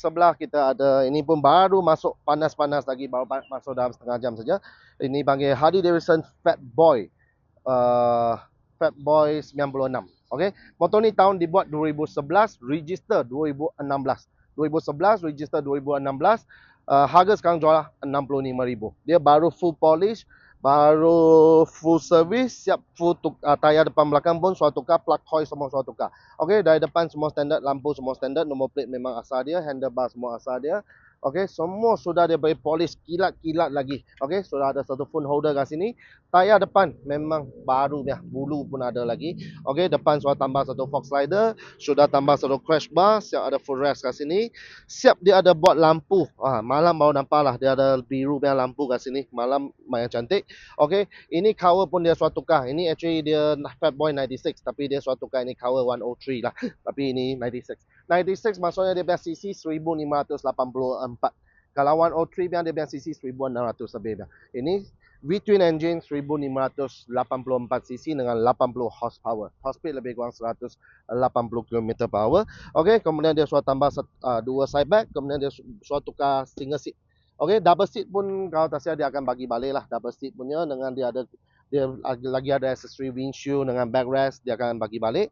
Sebelah kita ada, ini pun baru masuk, panas-panas lagi, baru masuk dalam setengah jam saja. Ini panggil Harley Davidson Fat Boy. Fat Boy 96. Okey, motor ni tahun dibuat 2011, register 2016. 2011, register 2016. Harga sekarang jual 65,000. Dia baru full polish, baru full service, siap full tayar depan belakang pun suatu tukar, plug coil semua suatu tukar. Okey, dari depan semua standard, lampu semua standard, nombor plate memang asal dia, handlebar semua asal dia. Okey, semua sudah dia beri polish kilat-kilat lagi. Okey, sudah ada satu phone holder kat sini. Tayar depan memang baru ya, bulu pun ada lagi. Okey, depan sudah tambah satu fog slider, sudah tambah satu crash bar, siap ada full rest kat sini. Siap dia ada buat lampu. Malam baru nampak lah dia ada biru punya lampu kat sini. Malam main cantik. Okey, ini cover pun dia suatu tukar. Ini actually dia Fat Boy 96 tapi dia suatu tukar, ini cover 103 lah. Tapi ini 96. 96 maksudnya dia punya CC 1584. Kalau 103 dia punya CC 1600 lebih. Ini V-twin engine 1584 cc dengan 80 horsepower. Top speed lebih kurang 180 km/h. Okey, kemudian dia sudah tambah dua side bag, kemudian dia sudah tukar single seat. Okey, double seat pun kalau tak salah dia akan bagi balik lah double seat punya, dengan dia lagi ada accessory windshield dengan backrest dia akan bagi balik.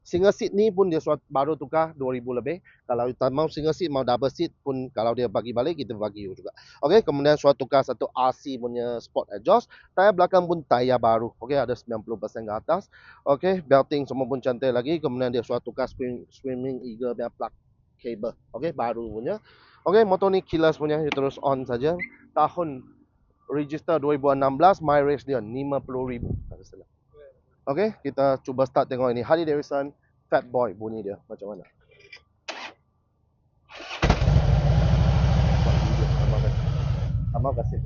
Single seat ni pun dia baru tukar 2000 lebih. Kalau kita mau single seat, mau double seat pun kalau dia bagi balik, kita bagi juga. Okey, kemudian suatu tukar satu RC punya sport exhaust. Tayar belakang pun tayar baru. Okey, ada 90% ke atas. Okey, belting semua pun cantik lagi. Kemudian dia suatu tukar swimming eagle punya plug cable. Okey, baru punya. Okey, motor ni keyless punya, dia terus on saja. Tahun register 2016, my race dia 50,000. Tak salah. Okey, kita cuba start tengok ini. Harley Davidson Fat Boy, bunyi dia macam mana. Amal kasih.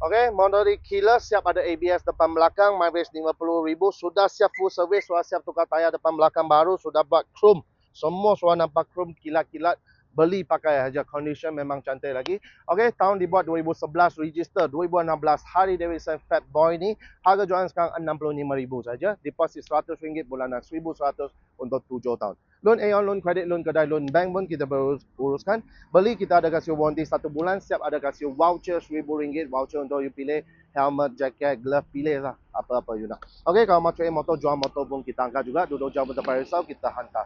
Okey, motor ni keyless, siap ada ABS depan belakang, my race 50,000, sudah siap full service, sudah siap tukar tayar depan belakang baru, sudah buat chrome. Semua sudah nampak chrome kilat-kilat. Beli pakai aja, condition memang cantik lagi. Okey, tahun dibuat 2011, register 2016, Harley Davidson Fat Boy ni harga jualan sekarang 65,000 saja. Deposit RM100, bulanan 1,100 untuk 7 tahun. Loan Aeon, loan kredit, loan kedai, loan bank pun kita uruskan. Beli kita ada kasih warranty 1 bulan, siap ada kasih voucher RM1,000, voucher untuk you pilih helmet, jacket, glove, pilih lah apa-apa you nak. Okey, kalau mau trade motor, jual motor pun kita angkat juga. Duduk jauh tempat risau, kita hantar.